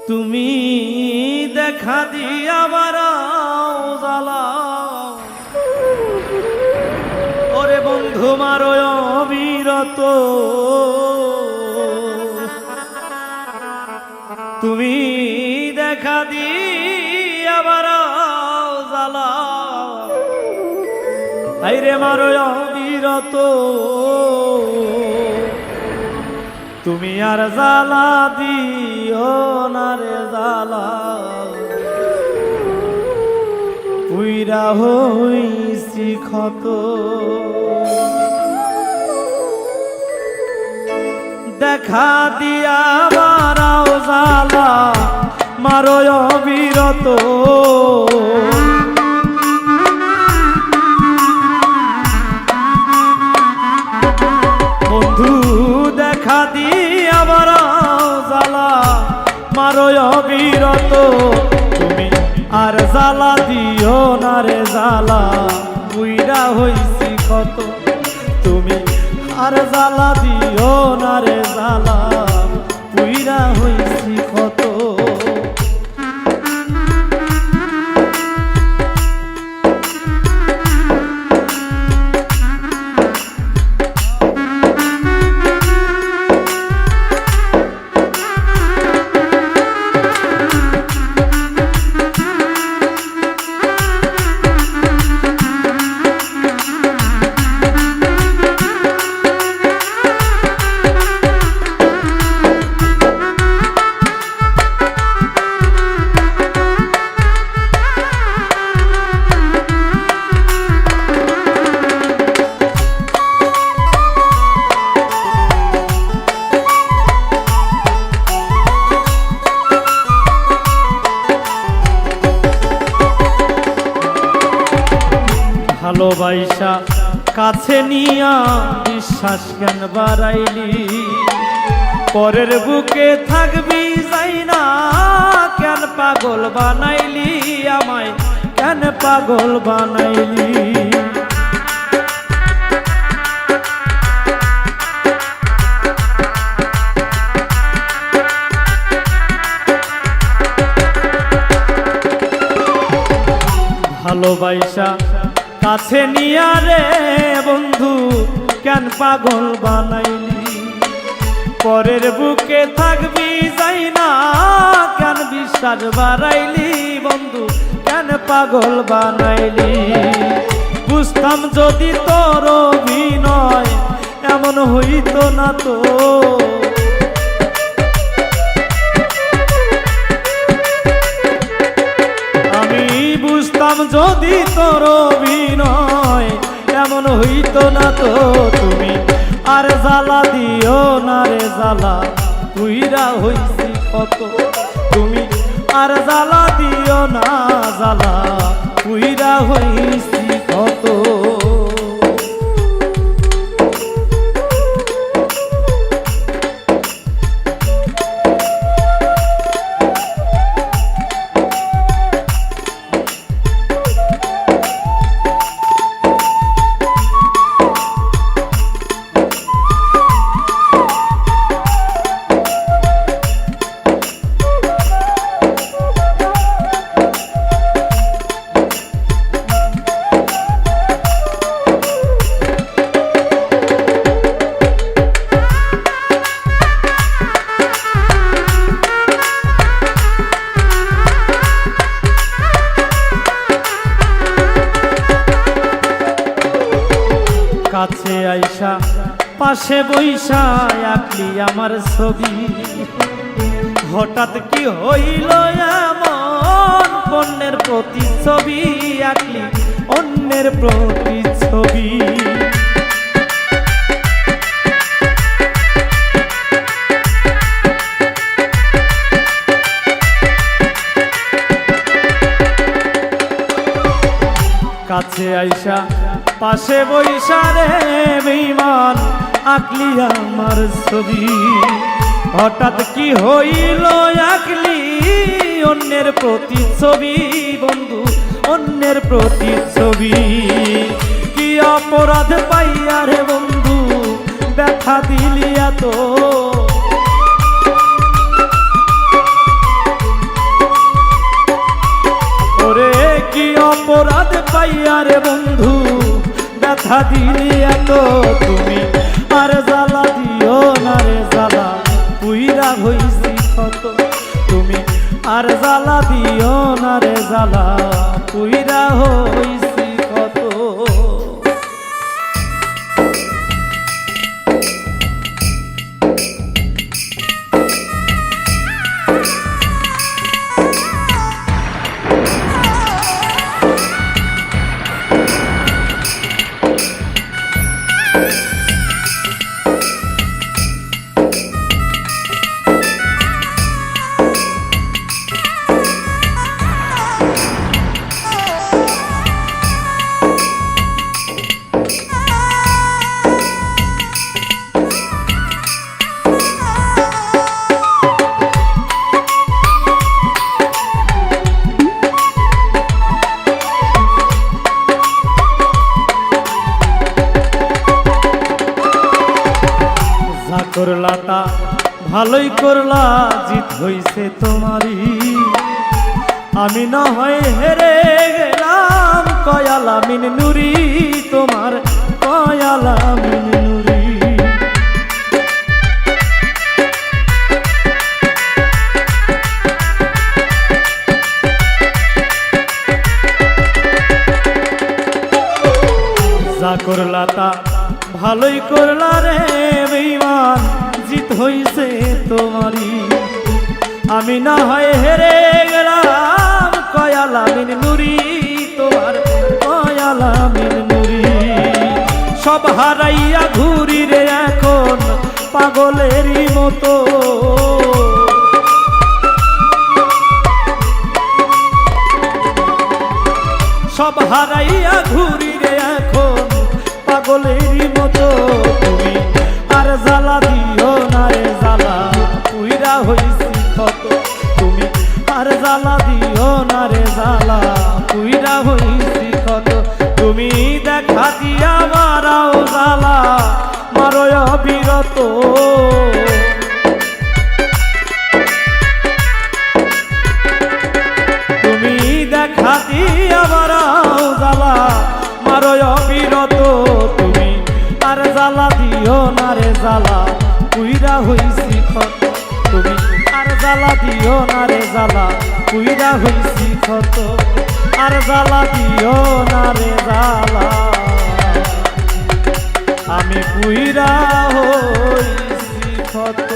তুমি দেখা দিয়া বারাও জ্বালা, ওরে বন্ধু মারো অবিরত। তুমি দেখা দিয়া বারাও জ্বালা, আইরে মারো অবিরত। তুমি আর জ্বালা দিও না রে জ্বালা, পুইরা হইছি ক্ষত। দেখা দিয়া বারাও জ্বালা, মারো অবিরত। বন্ধু দেখা দিয়া বারাও জ্বালা, মারো অবিরত। তুমি আর জ্বালা দিও না রে জ্বালা, পুইরা হইছি কত। তুমি আর জ্বালা দিও না রে জ্বালা, পুইরা হইছি কত। ভালোবাসা কাছে নিয়া বিশ্বাস কেন বাড়াইলি, পরের বুকে থাকবি যাই না, কেন পাগল বানাইলি আমায়, কেন পাগল বানাইলি। ভালোবাসা কাছে নিয়া রে বন্ধু কেন পাগল বানাইলি, পরের বুকে থাকবি যাই না, কেন বিশ্বাস বাড়াইলি বন্ধু, কেন পাগল বানাইলি। বুঝতাম যদি তোর অভিনয় এমন হইতো না তো, আমি বুঝতাম যদি তোর অভিনয় এমন হইতো না তো। তুমি আর জ্বালা দিও না রে জ্বালা, পুইরা হইছি কত। তুমি আর জ্বালা দিও না জ্বালা, পুইরা হইছি কত। কাছে আইসা পাশে বইসা আঁকলি আমার ছবি, হঠাৎ কি হইল এমন, অন্যের প্রতিচ্ছবি আঁকলি, অন্যের প্রতিচ্ছবি। কাছে আইসা পাশে বইসা রে বেঈমান আঁকলি আমার ছবি, হঠাৎ কি হইল আঁকলি অন্যের প্রতিচ্ছবি বন্ধু, অন্যের প্রতিচ্ছবি। কি অপরাধ পাইয়া রে বন্ধু ব্যথা দিলি এত, দেখা দিলে এত তুমি আর জ্বালা দিও না রে জ্বালা পুইরা হইছি কত তুমি আর জ্বালা দিও না রে জ্বালা পুইরা হইছি কত করলা তা ভালোই করলা জিত হইছে তোমারই আমি না হয় হেরে গেলাম কয়ালা মিন নুরি তোমার কয়ালা মিন নুরি যা করলা তা ভালোই করলা রে বেঈমান জিত হইছে তোমারই আমি না হয় হেরে গেলাম কয়ালা মিন নুরি তোমার কয়ালা মিন নুরি সব হারাইয়া ঘুরি রে এখন পাগলেরই মতো সব হারাইয়া ঘুরি রে এখন পাগলেরই মতো তুমি আর জ্বালা দিও না রে জ্বালা পুইরা হইছি কত তুমি আর জ্বালা দিও না রে জ্বালা পুইরা হইছি কত তুমি দেখা দিয়া মারাও জ্বালা মারো অবিরত তুমি দেখা দিয়া মারাও জ্বালা মারো অবিরত তুমি আর জ্বালা দিও না রে জ্বালা পুইরা হইছি কত তুমি আর জ্বালা দিও না রে জ্বালা পুইরা হইছি কত আর জ্বালা দিও না রে জ্বালা আমি পুইরা হইছি কত